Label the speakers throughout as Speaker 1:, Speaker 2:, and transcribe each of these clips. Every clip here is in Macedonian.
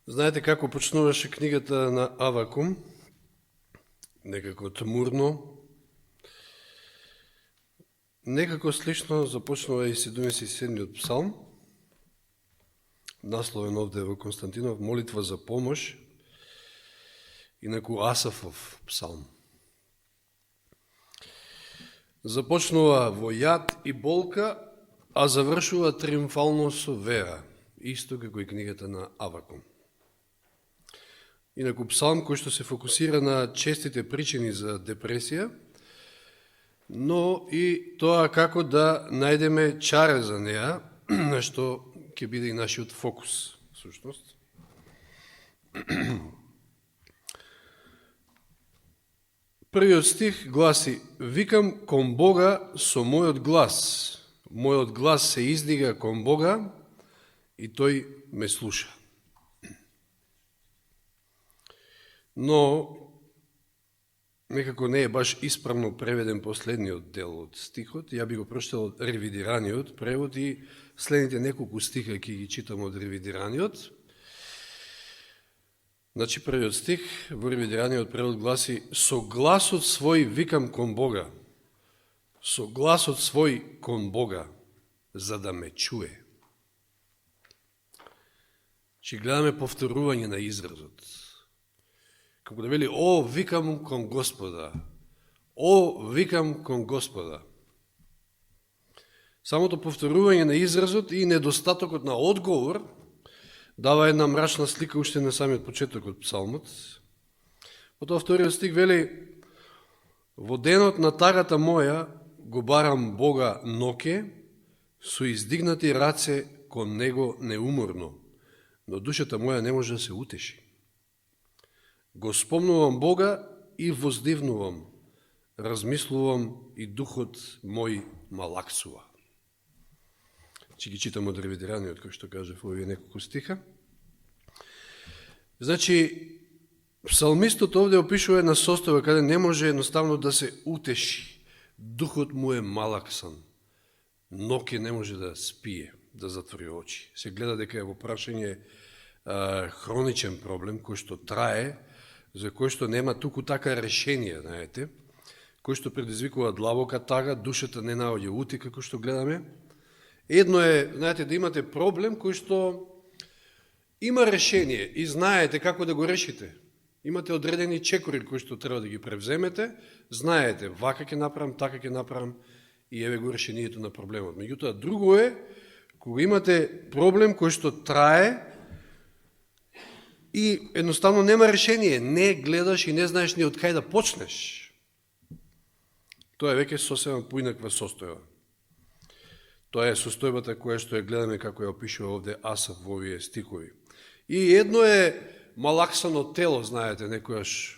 Speaker 1: Знаете како почнуваше книгата на Авакум? Некако тмурно. Некако слично започнува и 77-иот псалм, насловен овде во Константинов, молитва за помош, инаку Асафов псалм. Започнува во јад и болка, а завршува триумфално со вера, исто како и книгата на Авакум. Инаку псалм кој што се фокусира на честите причини за депресија, но и тоа како да најдеме чаре за неа, на што ќе биде и нашиот фокус, всушност. Првиот стих гласи: "Викам кон Бога со мојот глас се издига кон Бога и тој ме слуша." Но некако не е баш исправно преведен последниот дел од стихот. Ја би го прочитал од ревидираниот превод и следните неколку стиха ќе ги читам од ревидираниот. Значи, првиот стих во ревидираниот превод гласи: "Со гласот свој викам кон Бога, со гласот свој кон Бога, за да ме чуе." Че гледаме повторување на изразот. Како да вели: "О, викам кон Господа, о, викам кон Господа." Самото повторување на изразот и недостатокот на одговор дава една мрачна слика уште на самиот почеток од псалмот. Потоа вториот стих вели: "Во денот на тагата моја го барам Бога ноќе, со издигнати раце кон Него неуморно, но душата моја не може да се утеши. Го спомнувам Бога и воздивнувам, размислувам и духот мој малаксува." Че ги читам од ревидираниот, како што кажав, овие неколку стиха. Значи, псалмистот овде опишува една состојба каде не може едноставно да се утеши. Духот му е малаксан. Ноќе не може да спие, да затвори очи. Се гледа дека е во прашање хроничен проблем кој што трае, за кој што нема туку така решение, знаете, кој што предизвикува длабока тага, душата не наоѓа ути, како што гледаме. Едно е, знаете, да имате проблем кој што има решение и знаете како да го решите. Имате одредени чекори кои што треба да ги превземете, знаете, вака ќе направам, така ќе направам и еве го решението на проблемот. Меѓутоа, друго е, кога имате проблем кој што трае и едноставно нема решение, не гледаш и не знаеш ни од кај да почнеш. Тоа е веќе сосема поинаква состојба. Тоа е состојбата која што ја гледаме како ја опишува овде Асаф во овие стихови. И едно е малаксано тело, знаете, некојаш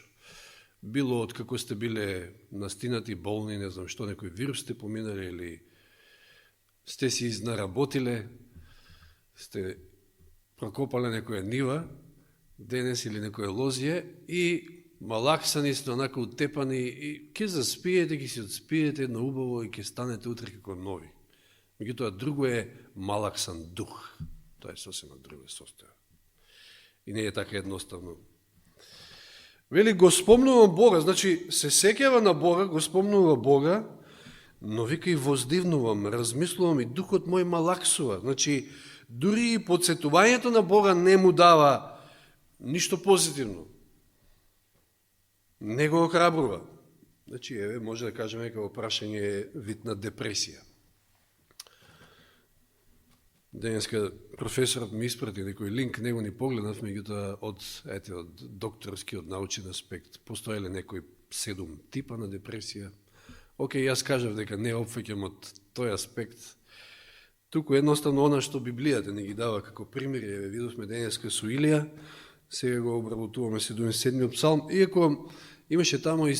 Speaker 1: било од како сте биле настинати, болни, не знам што, некој вирус сте поминали или сте си изнаработиле, сте прокопале некоја нива, денес или некоја лозија и малаксани сте онака утепани и ќе заспиете, ќе си отспиете едно убаво и ќе станете утре како нови. Меѓутоа, друго е малаксан дух. Тоа е сосема друга состојба. И не е така едноставно. Вели, го спомнувам Бога, значи се сеќава на Бога, го спомнува Бога, но вика и воздивнувам, размислувам и духот мој малаксува. Значи, дури и подсетувањето на Бога не му дава ништо позитивно. Не го охрабрува. Значи, еве, може да кажеме како прашање е вид на депресија. Денеска професорот ми испрати некој линк, него ни погледнав, меѓутоа од докторски, од научен аспект, постоеле некој 7 типа на депресија. Океј, јас кажав дека не опфаќам од тој аспект, туку едноставно она што Библијата ни ги дава како примери. Еве, видовме денеска со Илија, сега го обработуваме 77-иот псалм, иако имаше тамо и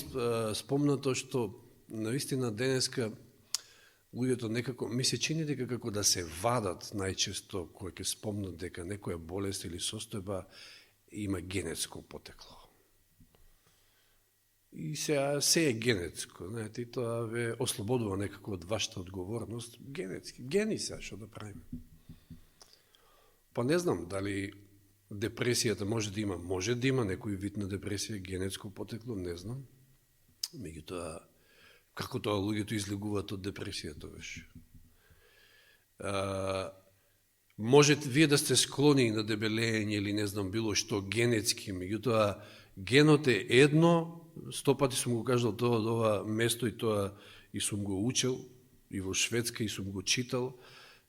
Speaker 1: спомнато што наистина денеска луѓето некако, ми се чини дека како да се вадат најчесто кои ќе спомнат дека некоја болест или состојба има генетско потекло. И се е генетско, знаете, и тоа ве ослободува некако од вашата одговорност. Генетски, гени се, што да правиме. Па не знам дали депресијата може да има некој вид на депресија, генетско потекло, не знам. Меѓутоа, како тоа луѓето излегуваат од депресијата, веш? Може вие да сте склони на дебелење или не знам било што генетски, меѓутоа генот е едно, 100 пати сум го кажал тоа од ова место и тоа и сум го учел и во Шведска и сум го читал.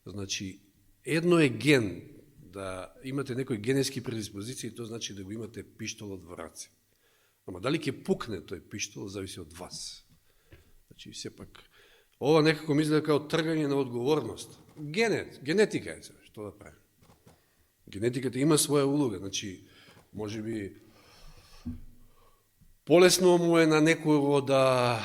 Speaker 1: Значи, едно е ген, да имате некои генетски предиспозиции, тоа значи да го имате пиштолот во раце. Ама дали ќе пукне тој пиштол, зависи од вас. Значи, сепак, ова некако ми изгледа као тргање на одговорност. Генетика е, што да прави. Генетиката има своја улога, значи, може би, полесно му е на некој да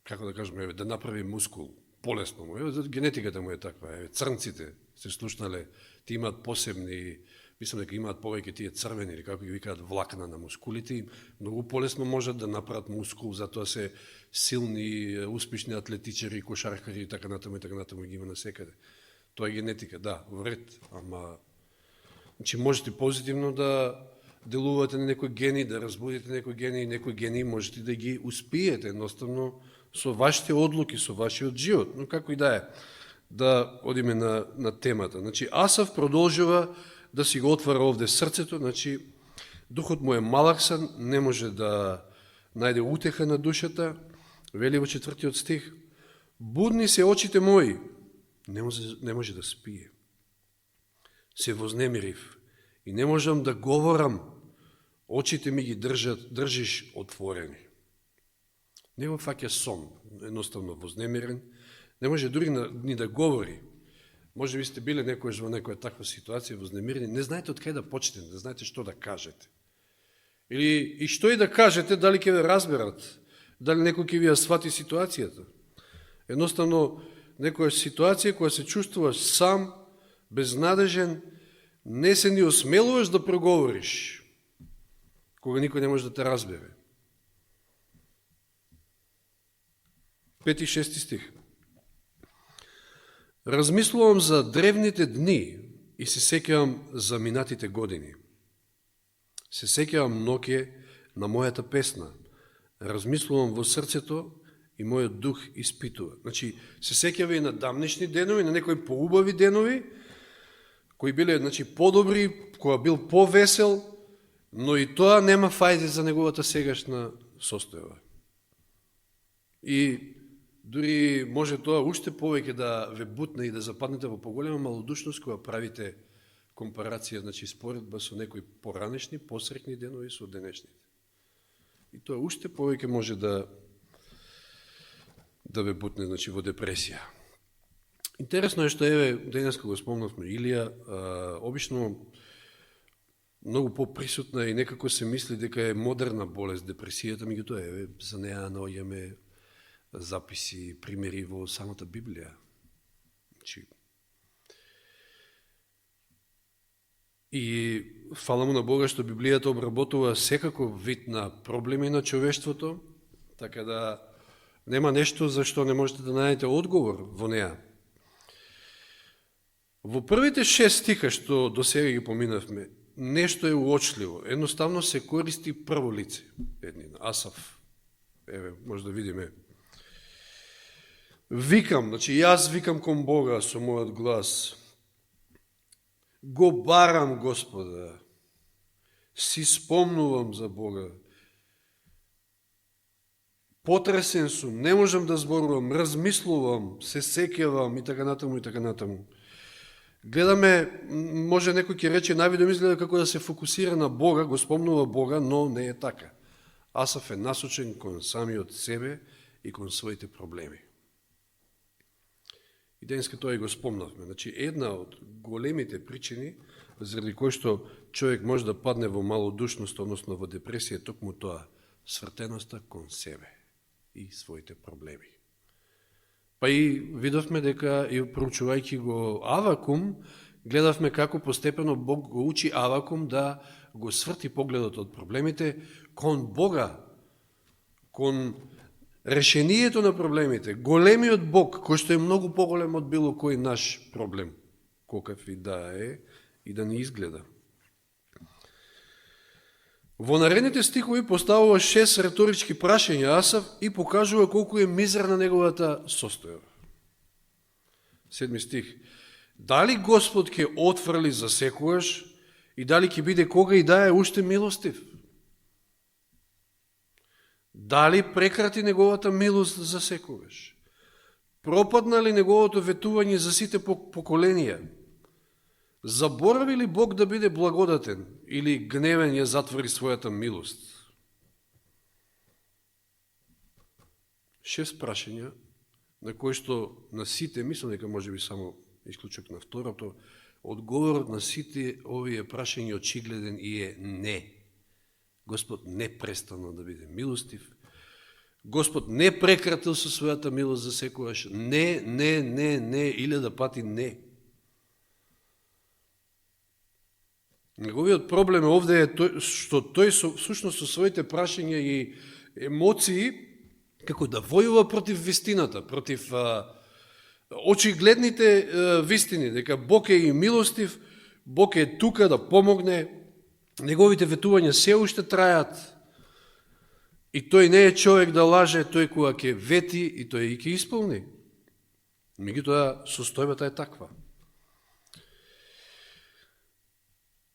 Speaker 1: како да кажем, да направи мускул. Полесно му е, генетиката му е таква. Црнците, се слушнале, ти имаат посебни, мислам дека имаат повеќе тие црвени, или како ги викаат влакна на мускулите, и многу полесно можат да направат мускул, затоа се силни, успешни атлетичари, кошаркари и така натаму ги има насекаде. Тоа е генетика, да, вред, ама значи можете позитивно да делувате на некои гени, да разбудите некои гени, и некои гени можете да ги успиете, едноставно со вашите одлуки, со вашиот живот. Но како и да одиме на темата. Значи, Асав продолжува да си го отвара овде срцето, значи, духот му е малаксан, не може да најде утеха на душата, вели во 4 стих, будни се очите мои, не може да спие. Се вознемирив и не можам да говорам, очите ми ги држиш отворени. Не го фаќа сон, едноставно вознемирен, не може дури ни да говори. Може би сте биле некојаш во некоја таква ситуација, вознемирени, не знаете од кај да почнете, не знаете што да кажете. Или и што и да кажете, дали ќе ве разберат, дали некој ќе ви ја свати ситуацијата. Едноставно, некоја ситуација која се чувствуваш сам, безнадежен, не се ни осмелуваш да проговориш, кога никој не може да те разбере. 5 и 6 стих. Размислувам за древните дни и се сеќавам за минатите години. Се сеќавам ноќе на мојата песна. Размислувам во срцето и мојот дух испитува. Значи, се сеќава и на дамнешни денови, на некои поубави денови, кои биле, значи, подобри, која бил повесел, но и тоа нема фајде за неговата сегашна состојба. И дури може тоа уште повеќе да ве бутне и да западнете во поголема малодушност кога правите компарација, значи споредба со некои поранешни, посрекни денови со денешните. И тоа уште повеќе може да ве бутне, значи, во депресија. Интересно е што денеска го спомнавме Илија, обично многу поприсутна и некако се мисли дека е модерна болест депресијата, меѓутоа за неа наоѓаме записи, примери во самата Библија. Значи, и фала му на Бога што Библијата обработува секаков вид на проблеми на човештвото, така да нема нешто за што не можете да најдете одговор во неа. Во првите 6 стиха што до сега ги поминавме, нешто е уочливо. Едноставно се користи прво лице. Асав. Може да видиме. Викам, значи јас викам кон Бога со мојот глас. Го барам Господа. Си спомнувам за Бога. Потресен сум, не можам да зборувам, размислувам, се сеќавам и така натаму и така натаму. Гледаме, може некој ќе рече, највидом изгледа како да се фокусира на Бога, го спомнува Бога, но не е така. Асав е насочен кон самиот себе и кон своите проблеми. И денеска тоа и го спомнавме. Значи, една од големите причини заради кој што човек може да падне во малодушност, односно во депресија, токму тоа, свртеноста кон себе и своите проблеми. Па и видовме дека, и проучувајќи го Авакум, гледавме како постепено Бог го учи Авакум да го сврти погледот од проблемите кон Бога, кон решението на проблемите, големиот Бог, кој што е многу поголем од било кој наш проблем, каков и да е и да ни изгледа. Во наредните стихови поставува 6 реторички прашања Асав и покажува колку е мизерна неговата состојба. 7 стих. Дали Господ ќе отфрли за секогаш и дали ќе биде кога и да е уште милостив? Дали прекрати неговата милост за секогаш? Пропадна ли неговото ветување за сите поколенија? Заборави ли Бог да биде благодатен или гневен ја затвори својата милост? 6 прашања на кои што на сите, мислам дека може би само исклучок на второто, одговорот на сите овие прашања очигледен и е не. Господ не престанал да биде милостив. Господ не прекратил со својата милост за секогаш. Не, 1000 пати не. Неговиот проблем овде е што тој всушност со своите прашања и емоции како да војува против вистината, против очигледните вистини, дека Бог е и милостив, Бог е тука да помогне, неговите ветувања се уште трајат и тој не е човек да лаже, тој кога ќе вети и тој и ќе исполни. Меѓутоа состојбата е таква.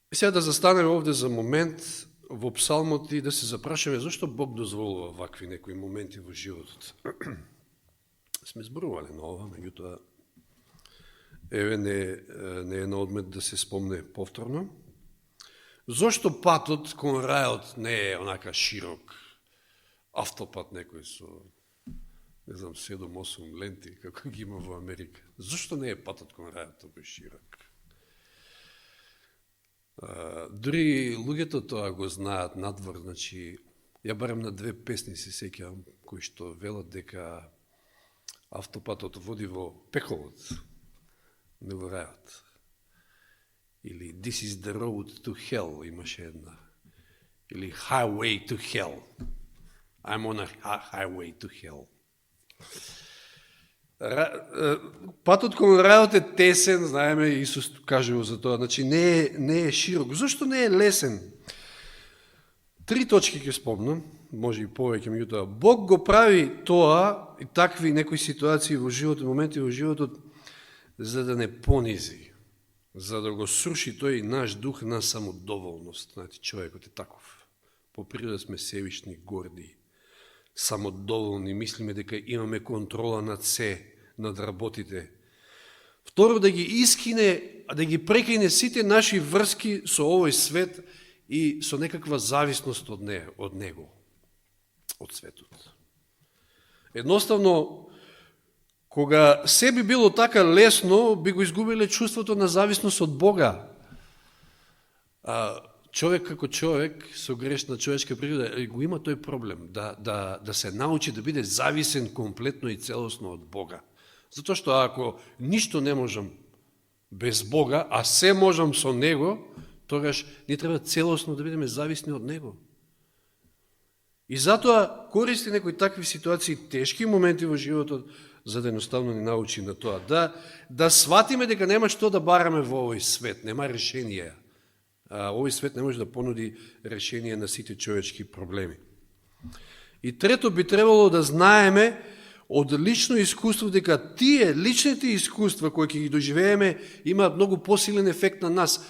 Speaker 1: И сега да застанеме овде за момент во псалмот и да се запрашаме зашто Бог дозволува вакви некои моменти во животот. Сме зборувале на ова, меѓутоа еве не е на одмет да се спомне повторно. Зошто патот кон рајот не е онака широк, автопат некој со, не знам, 7-8 ленти, како ги има во Америка? Зошто не е патот кон рајот толку широк? Дури луѓето тоа го знаат надвор, значи, ја барем на 2 песни се сеќавам, кои што велат дека автопатот води во пеколот, не во рајот. Или This is the road to hell, имаше една. Или Highway to hell. I'm on a highway to hell. Патот кон рајот е тесен, знаеме, Исус кажува за тоа, значи не е широк. Зошто не е лесен? 3 точки ќе спомнам, може и повеќе, меѓутоа Бог го прави тоа и такви некои ситуации во животот, моменти во животот, за да не понизи, за да го сруши тој наш дух на самодоволност. Знаете, човекот е таков. По природа сме севишни, горди, самодоволни, мислиме дека имаме контрола над се, над работите. Второ, да ги искине, да ги прекине сите наши врски со овој свет и со некаква зависност од него, од светот. Едноставно, кога се би било така лесно, би го изгубиле чувството на зависност од Бога. Човек како човек, со грешна човечка природа, го има тој проблем, да се научи да биде зависен комплетно и целосно од Бога. Затоа што ако ништо не можам без Бога, а се можам со Него, тогаш ни треба целосно да бидеме зависни од Него. И затоа користи некои такви ситуации, тешки моменти во животот, за да едноставно ни научи на тоа. Да сватиме дека нема што да бараме во овој свет, нема решение. Овој свет не може да понуди решение на сите човечки проблеми. И трето, би требало да знаеме од лично искуство дека тие личните искуства кои ќе ги доживееме имаат многу посилен ефект на нас.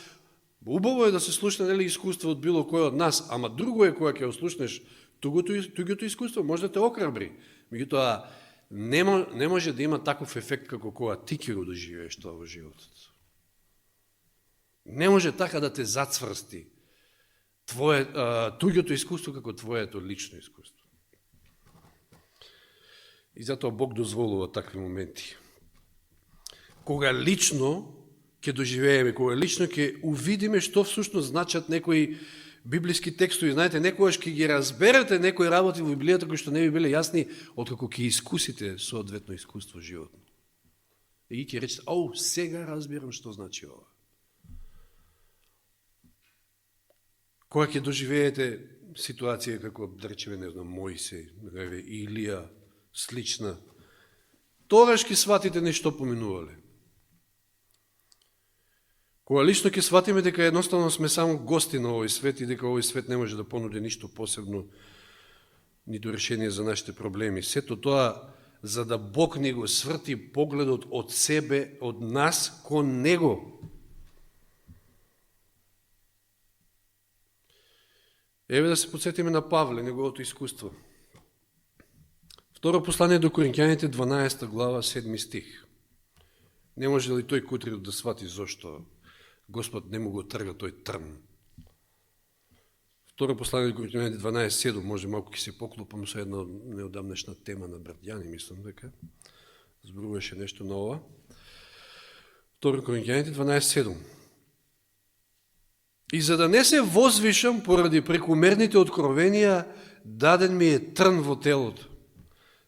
Speaker 1: Убаво е да се слушне нели искуство од било кој од нас, ама друго е кога ќе ослушнеш тугото искуство, може да те окрабри. Меѓутоа не може да има таков ефект како кога ти ќе го доживееш тоа во животот. Не може така да те зацврсти туѓото искуство како твоето лично искуство. И затоа Бог дозволува такви моменти. Кога лично ќе доживееме, кога лично ќе увидиме што всушност значат некои библиски текстови. Знаете, некогаш ќе ги разберете некои работи во Библијата кои што не би биле јасни, откако ќе искусите соодветно искуство животно. И ќе речете, сега разбирам што значи ова. Кога ќе доживеете ситуација како, да речеме, не знам, Мојсей, Илија, слична, тогаш ќе сватите нешто поминувале. Кога лично ќе сватиме дека едноставно сме само гости на овој свет и дека овој свет не може да понуди ништо посебно, ниту решение за нашите проблеми. Сето тоа за да Бог ни го сврти погледот од себе, од нас кон Него. Еве да се подсетиме на Павле, неговото искуство. Второ послание до Коринќаните, 12 глава, 7 стих. Не може ли тој Кутридот да свати зошто Господ не му го трга тој трн? Второ послание до Коринќаните 12.7, може малко ќе се поклопам со една неодамнешна тема на брат Јани, мислам дека зборуваше нешто на ова. Второ Коринќаните 12.7. И за да не се возвишам поради прекумерните откровенија, даден ми е трн во телото,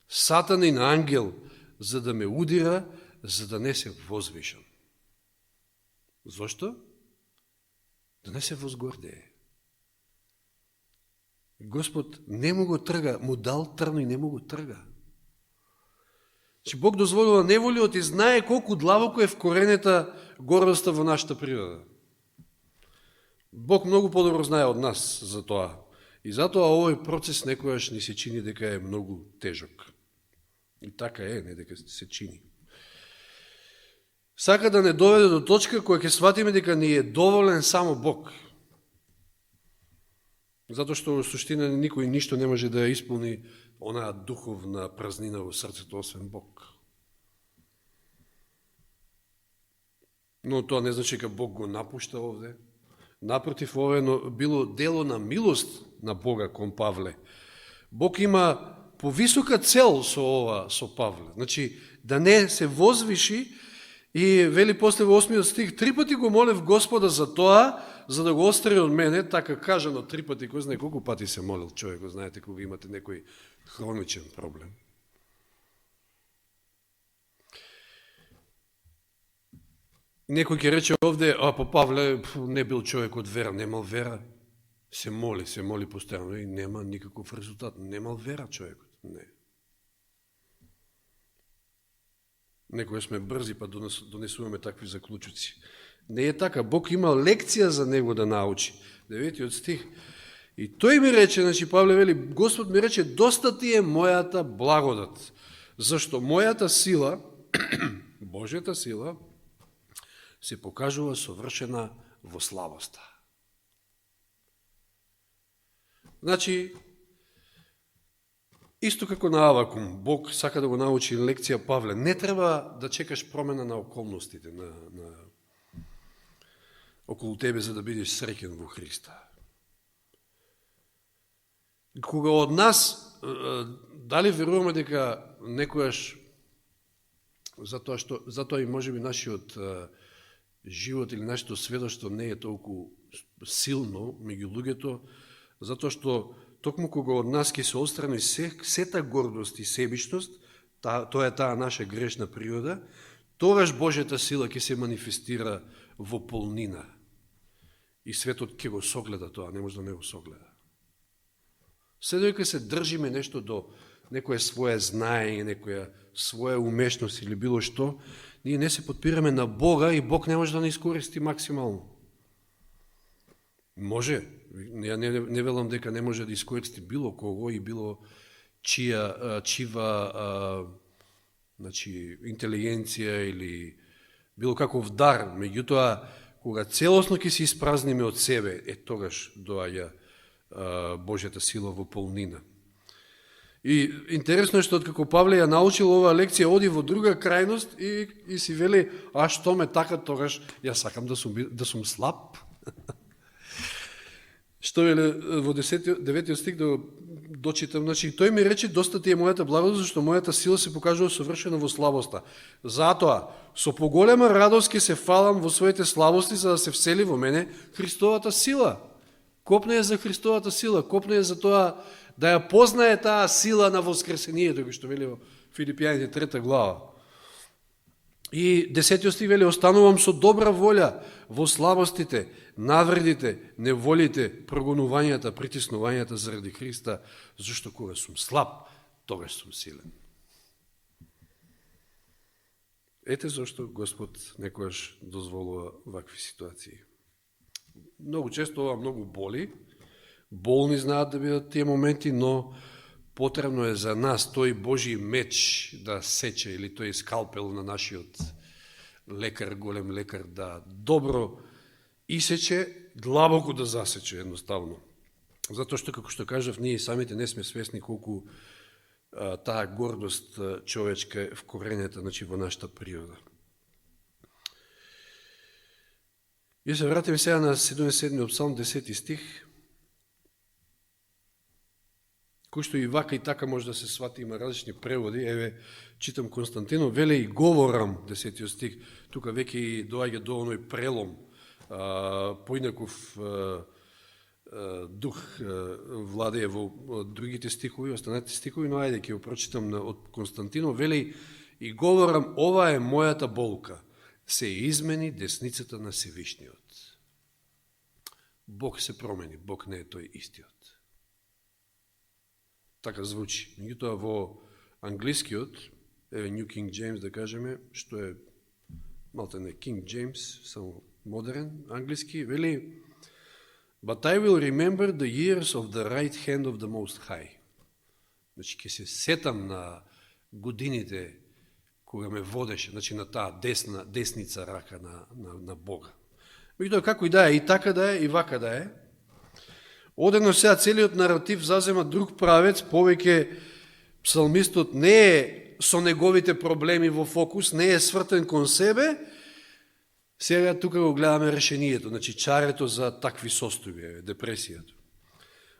Speaker 1: сатанин ангел, за да ме удира, за да не се возвишам. Зошто? Да не се возгордее. Господ не му го трга, му дал трн и не му го трга. Че Бог дозволила неволиот и знае колку длабоко е вкоренета гордоста во нашата природа. Бог многу подобро знае од нас за тоа. И затоа овој процес некојаш ни се чини дека е многу тежок. И така е, не дека се чини. Сака да не доведе до точка која ќе сватиме дека ни е доволен само Бог. Затоа што во суштина никој ништо не може да исполни онаа духовна празнина во срцето освен Бог. Но тоа не значи дека Бог го напушта овде. Напротив, ова е било дело на милост на Бога кон Павле. Бог има повисока цел со ова, со Павле. Значи, да не се возвиши и вели после во 8 стих, 3 пати го молев Господа за тоа, за да го остари од мене, така кажано 3 пати, кој знае колку пати се молил човек, го знаете кога имате некој хроничен проблем. Некој ќе рече овде, па Павле не бил човек од вера, немал вера. Се моли постојано и нема никаков резултат. Немал вера човекот. Не. Некој сме брзи, па донесуваме такви заклучуци. Не е така. Бог има лекција за него да научи. 9 стих. И тој ми рече, значи Павле вели, Господ ми рече, доста ти е мојата благодат. Зашто мојата сила, Божјата сила, се покажува совршена во слабоста. Значи, исто како на Авакум, Бог сака да го научи лекција Павле. Не треба да чекаш промена на околностите, околу тебе, за да бидеш среќен во Христа. Кога од нас, дали веруваме дека некојаш, затоа и можеби нашиот живот или нашето сведоштво не е толку силно меѓу луѓето, затоа што токму кога од нас ќе се отстрани сета гордост и себичност, тоа е таа наша грешна природа, тогаш Божјата сила ќе се манифестира во полнина. И светот ќе го согледа тоа, не може да не го согледа. Се доека се држиме нешто до некое свое знаење, некоја своја умешност или било што, ние не се подпираме на Бога и Бог не може да не искористи максимално. Може, ја не велам дека не може да искористи било кого и било чива значи, интелигенција или било каков дар. Меѓутоа, кога целосно ќе се испразниме од себе, тогаш доаѓа Божјата сила во полнина. И интересно е што откако Павле ја научил оваа лекција, оди во друга крајност и си вели, а што ме така, тогаш ја сакам да сум слаб. Што вели во 9 стих да дочитам, значи, тој ми рече, доста ти е мојата благодат, зашто мојата сила се покажува совршена во слабоста. Затоа, со поголема радост ќе се фалам во своите слабости, за да се всели во мене Христовата сила. Копне е за Христовата сила, копне е за тоа да ја познае таа сила на воскресението, кој што вели во Филипијаните 3 глава. И 10 стих вели, останувам со добра волја во слабостите, навредите, неволите, прогонувањата, притиснувањата заради Христа, зашто кога сум слаб, тогаш сум силен. ете зашто Господ некојаш дозволува вакви ситуации. Многу често ова многу боли, болни знаат да бидат тие моменти, но потребно е за нас тој Божи меч да сече, или тој скалпел на нашиот лекар, голем лекар, да добро исече, длабоко да засече едноставно. Затоа што, како што кажав, ние самите не сме свесни колку таа гордост човечка е вкоренета, значи, во нашата природа. И се вратиме сега на 77 псалм, 10 стих, кој што и вака и така може да се свати, има различни преводи. Еве, читам Константинов, веле и говорам, 10 стих, тука веќе и доаѓа до оној прелом, поинаков дух владее во другите стихови, останатите стихови, но ајде ќе го прочитам од Константинов, веле и говорам, ова е мојата болка, се измени десницата на Севишниот. Бог се промени, Бог не е тој истиот. Така звучи. Меѓутоа во англискиот, New King James да кажеме, што е малте не King James, само модерен англиски, вели But I will remember the years of the right hand of the Most High. Значи, ќе се сетам на годините кога ме водеше, значи на таа десница рака на Бога. Меѓутоа, како и да е, и така да е, и вака да е, одеднаш сега целиот наратив зазема друг правец, повеќе псалмистот не е со неговите проблеми во фокус, не е свртен кон себе. Сега тука го гледаме решението, значи чарето за такви состојби, депресијата.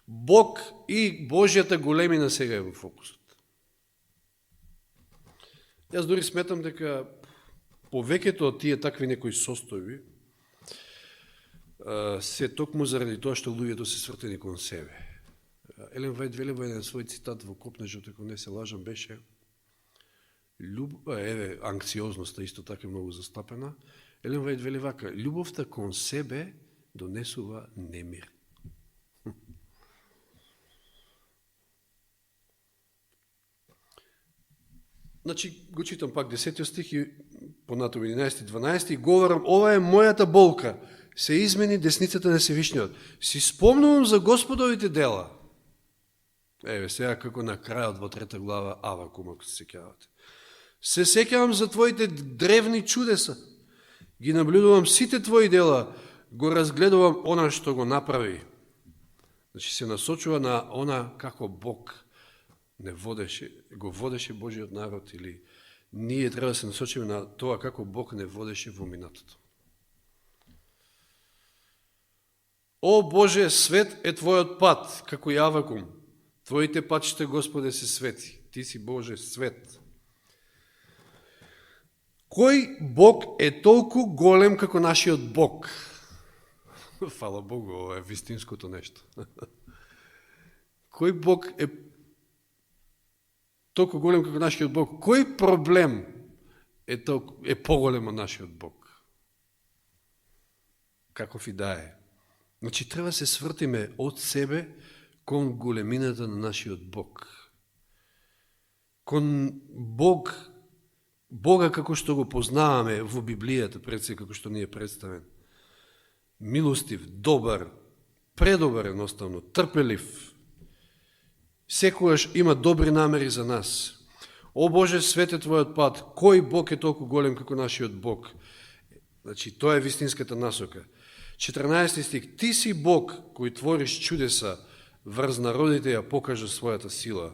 Speaker 1: Бог и Божјата големина сега е во фокусот. Јас дори сметам дека повеќето од тие такви некои состојби се токму заради тоа што луѓето се свртени кон себе. Елен Вајд вели во еден свој цитат во Копнежот, ако не се лажам, беше анксиозноста исто така многу застапена. Елен Вајд вели вака, љубовта кон себе донесува немир. Значи, го читам пак 10 стих и понатаму 11-12, говорам, ова е мојата болка, се измени десницата на Севишниот. Си спомнувам за Господовите дела. Еве, сега како на крајот во 3 глава Авакум, ако се сеќавате. Се сеќавам за твоите древни чудеса. Ги наблюдувам сите твои дела, го разгледувам она што го направи. Значи се насочува на она како Бог го водеше Божиот народ, или ние треба да се насочиме на тоа како Бог не водеше во минатото. О Боже, свет е Твојот пат, како и Авакум. Твоите патишта, Господе, се свети. Ти си Боже свет. Кој Бог е толку голем како нашиот Бог? Фала Богу, ова е вистинското нешто. Кој Бог е толку голем како нашиот Бог? Кој проблем е поголем од нашиот Бог? Каков и да е. Значи, треба се свртиме од себе кон големината на нашиот Бог. Кон Бога како што го познаваме во Библијата, пред се како што ни е представен. Милостив, добар, предобар едноставно, трпелив. Секогаш има добри намери за нас. О Боже, свет е Твојот пат. Кој Бог е толку голем како нашиот Бог? Значи, тоа е вистинската насока. 14 стих. Ти си Бог кој твориш чудеса, врз народите ја покажа својата сила.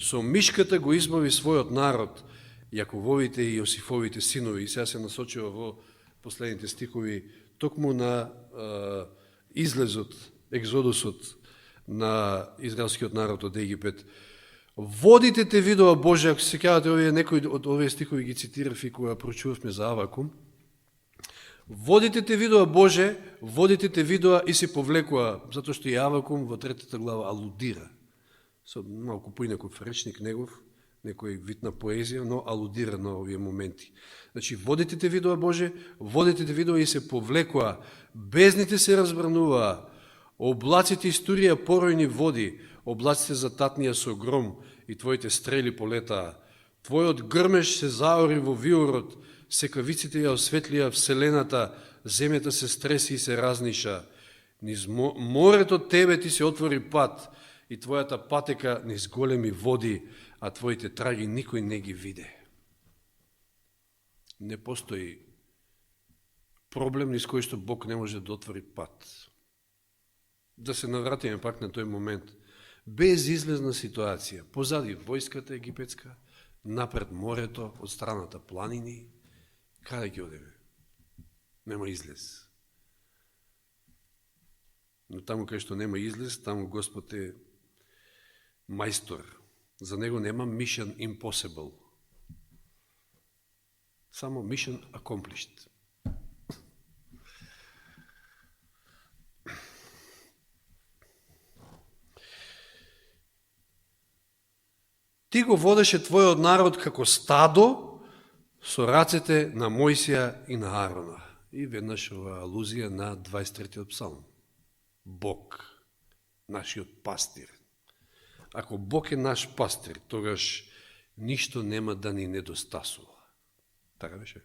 Speaker 1: Со мишката го избави својот народ, Јакововите и Јосифовите синови. И сега се насочува во последните стихови токму на излезот, екзодусот на израелскиот народ од Египет. Водите те видува Боже, ако се сеќавате, некои од овие стихови ги цитирав и кога прочувавме за Авакум. Водите те видува Боже, водите те видува и се повлекува, затоа што и Авакум во 3 глава алудира. Со малку поинаков речник негов, некој вид на поезија, но алудира на овие моменти. Значи, водите те видува Боже, водите те видува и се повлекува, бездните се разбрануваа, облаците истурија поројни води, облаците зататнија со гром и твоите стрели полетаа. Твојот грмеж се заори во виорот, секавиците ја осветлија вселената, земјата се стреси и се разниша. Низ морето тебе ти се отвори пат и твојата патека низ големи води, а твоите траги никој не ги виде. Не постои проблем низ кој што Бог не може да отвори пат. Да се навратиме пак на тој момент. Безизлезна ситуација. Позади војската египетска, напред морето, од страната планини. Каде ќе одеме? Нема излез. Но таму кај што нема излез, таму Господ е мајстор. За него нема mission impossible. Само mission accomplished. Ти го водеше твојот народ како стадо со рацете на Мојсија и на Аарона. И веднаш ова алузија на 23-тиот псалм. Бог, нашиот пастир. Ако Бог е наш пастир, тогаш ништо нема да ни недостасува. Така беше.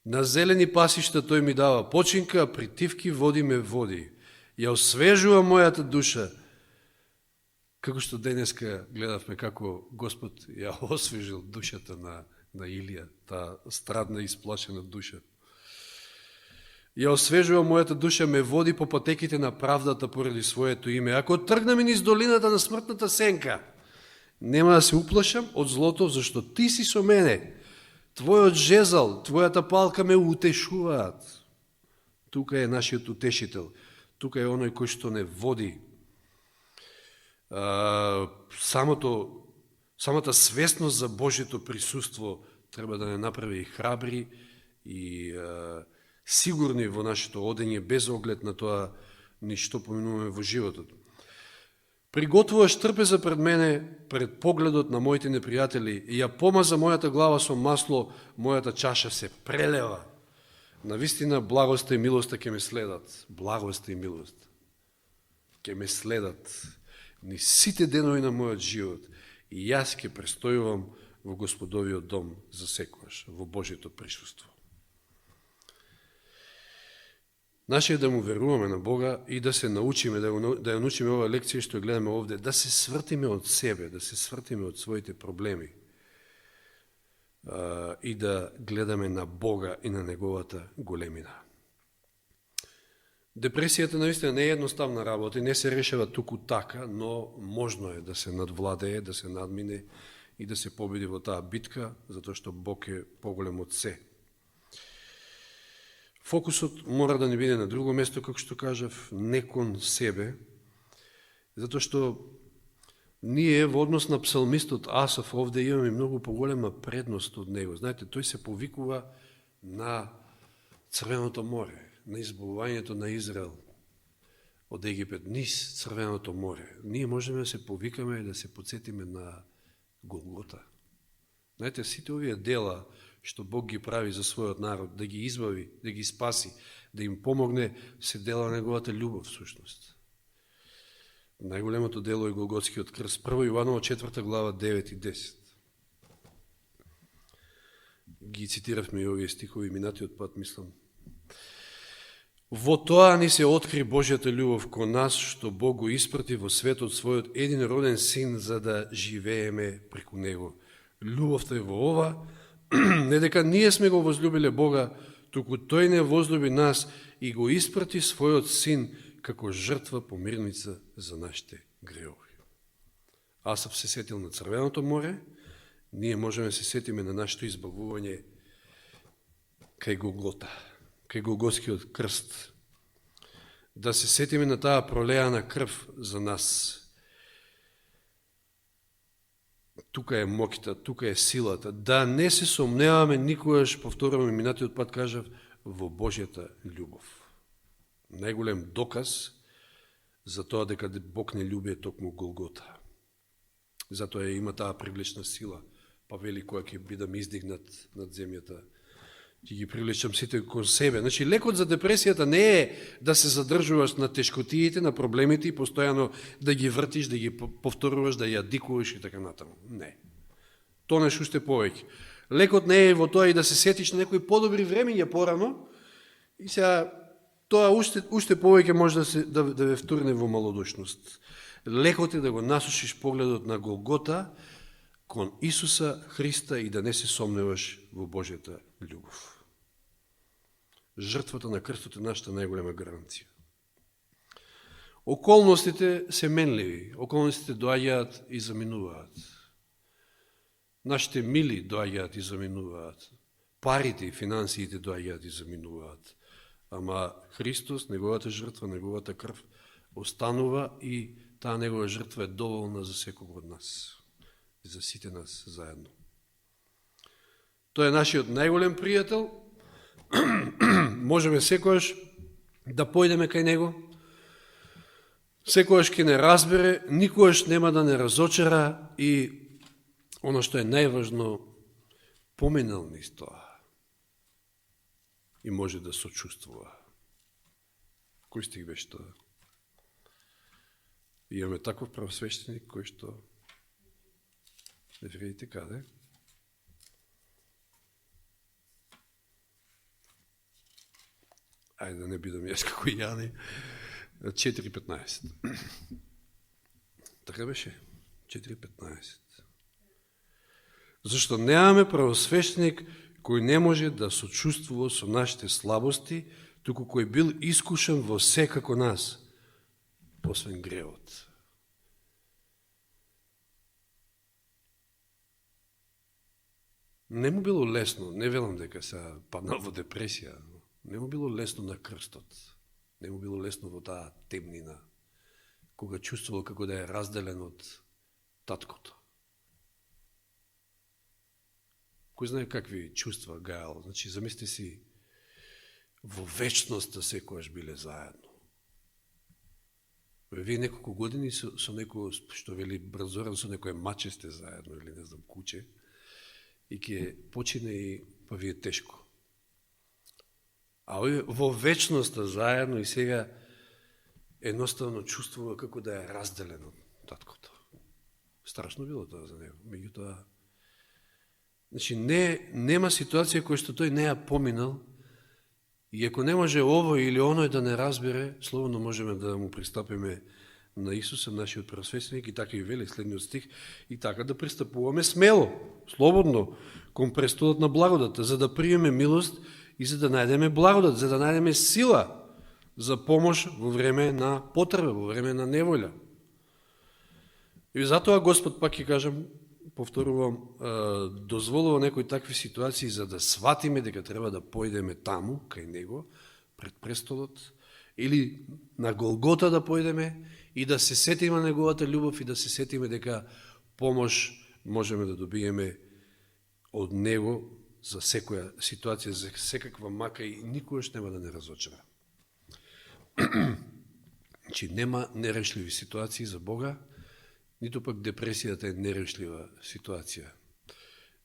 Speaker 1: На зелени пасишта тој ми дава починка, а при тивки води ме води. Ја освежува мојата душа. Како што денеска гледавме како Господ ја освежил душата на Илија, таа страдна и исплашена душа. Ја освежува мојата душа, ме води по патеките на правдата поради своето име. Ако тргнеме низ долината на смртната сенка, нема да се уплашам од злото, зашто ти си со мене. Твојот жезал, твојата палка ме утешуваат. Тука е нашиот утешител. Тука е оној кој што не води. Самата свесност за Божјето присуство треба да не направи и храбри и сигурни во нашето одење, без оглед на тоа ништо поминуваме во животот. Приготвуваш трпеза пред мене, пред погледот на моите непријатели, и ја помаза мојата глава со масло, мојата чаша се прелева. Навистина, благоста и милоста ќе ме следат. Благоста и милост ќе ме следат ни сите денови на мојот живот, и јас ќе престојувам во Господовиот дом за секојаш, во Божјето присуство. Наше е да му веруваме на Бога и да се научиме, да ја научиме ова лекција што ја гледаме овде, да се свртиме од себе, да се свртиме од своите проблеми и да гледаме на Бога и на неговата големина. Депресијата наистина не е едноставна работа и не се решава туку така, но можно е да се надвладее, да се надмине и да се победи во таа битка, затоа што Бог е поголем од се. Фокусот мора да не биде на друго место, како што кажав, не кон себе, затоа што ние во однос на псалмистот Асаф овде имаме многу поголема предност од него. Знаете, тој се повикува на Црвеното море, на избавувањето на Израел од Египет, низ Црвеното море. Ние можеме да се повикаме и да се подсетиме на Голгота. Знаете, сите овие дела што Бог ги прави за својот народ, да ги избави, да ги спаси, да им помогне, се дела на неговата љубов, всушност. Најголемото дело е Голготскиот крст. 1 Јованово 4 глава 9 и 10. Ги цитиравме и овие стихови минатиот пат, мислам. Во тоа ни се откри Божјата љубов кон нас, што Бог го испрати во светот својот един роден син, за да живееме преку него. Љубовта е во ова, не дека ние сме го возлюбиле Бога, туку тој не возлюби нас и го испрати својот син како жртва помирница за нашите греови. Асаф се сетил на Црвеното море, ние можеме да се сетиме на нашето избавување кај Голгота, кај Голготскиот крст. Да се сетиме на таа пролеана крв за нас. Тука е моќта, тука е силата. Да не се сомневаме никогаш, повторуваме минатиот пат кажав, во Божјата љубов. Најголем доказ за тоа дека Бог не љуби е токму Голгота. Затоа има таа привлечна сила, па вели која ќе бидам издигнат над земјата, ќе ги привлечам сите кон себе. Значи, лекот за депресијата не е да се задржуваш на тешкотиите, на проблемите и постојано да ги вртиш, да ги повторуваш, да ја дикуваш и така натаму. Не. тонеш уште повеќе. Лекот не е во тоа и да се сетиш на некои подобри времења порано, и сега тоа уште повеќе може да ве втурне во малодушност. Лекот е да го насушиш погледот на Голгота кон Исуса Христа и да не се сомневаш во Божјата љубов. Жртвата на крстот е нашата најголема гаранција. Околностите се менливи, околностите доаѓаат и заминуваат. Нашите мили доаѓаат и заминуваат. Парите и финансиите доаѓаат и заминуваат. Ама Христос, неговата жртва, неговата крв останува и таа негова жртва е доволна за секого од нас. И за сите нас заедно. Тој е нашиот најголем пријател. Можеме секојаш да појдеме кај него. Секојаш ќе не разбере, никогаш нема да не разочара и оно што е најважно, поминал низ тоа. И може да сочувствува. Кој стих беше тоа? И имаме таков правосвещеник кој што не видите каде? Ајде да не бидам јас како Јани. 4.15. Така беше? 4.15. Зашто немаме правосвещеник кој не може да сочувствува со нашите слабости, туку кој бил искушен во се како нас, освен гревот. Не му било лесно, не велам дека се паднал во депресија, не му било лесно на крстот, не му било лесно во таа темнина, кога чувствувал како да е разделен од таткото. Кој знае какви чувства гајал, значи замисли си во вечноста секојаш биле заедно. Вие неколку години со некој, што вели Бразоран, со некој маче сте заедно, или не знам, куче, и ќе почине и па ви е тешко. А овој во вечноста заедно и сега едноставно чувствува како да е разделен од таткото. Страшно било тоа за него. Меѓутоа, значи нема ситуација која што тој не ја поминал, и ако не може ово или оној да не разбере, слободно можеме да му пристапиме на Исуса, нашиот просвещеник, и така и вели следниот стих, и така да пристапуваме смело, слободно, кон престолот на благодата, за да приеме милост и за да најдеме благодат, за да најдеме сила за помош во време на потреба, во време на неволја. И затоа Господ, пак ќе кажам, повторувам, дозволува некои такви ситуации за да сватиме дека треба да појдеме таму, кај Него, пред престолот, или на Голгота да појдеме и да се сетиме на Неговата љубов и да се сетиме дека помош можеме да добиеме од Него за секоја ситуација, за секаква мака и никогаш нема да не разочара. Значи, нема нерешливи ситуации за Бога, ниту пак депресијата е нерешлива ситуација.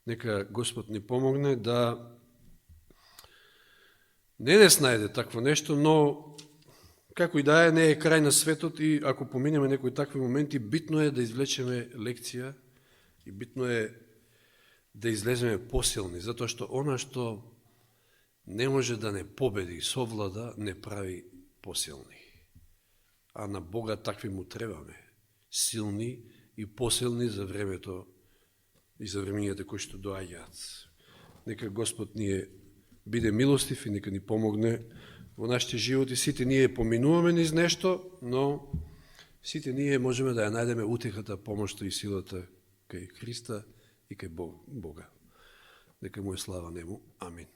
Speaker 1: Нека Господ ни помогне да не снајде такво нешто, но како и да е, не е крај на светот и ако поминеме некои такви моменти, битно е да извлечеме лекција и битно е да излеземе посилни, затоа што она што не може да не победи, совлада, не прави посилни. А на Бога такви му требаме. Силни и посилни за времето и за времењата кои што доаѓаат. Нека Господ ние биде милостив и нека ни помогне во нашите животи. Сите ние поминуваме низ нешто, но сите ние можеме да ја најдеме утехата, помошта и силата кај Христа и кај Бога. Нека му е слава нему. Амин.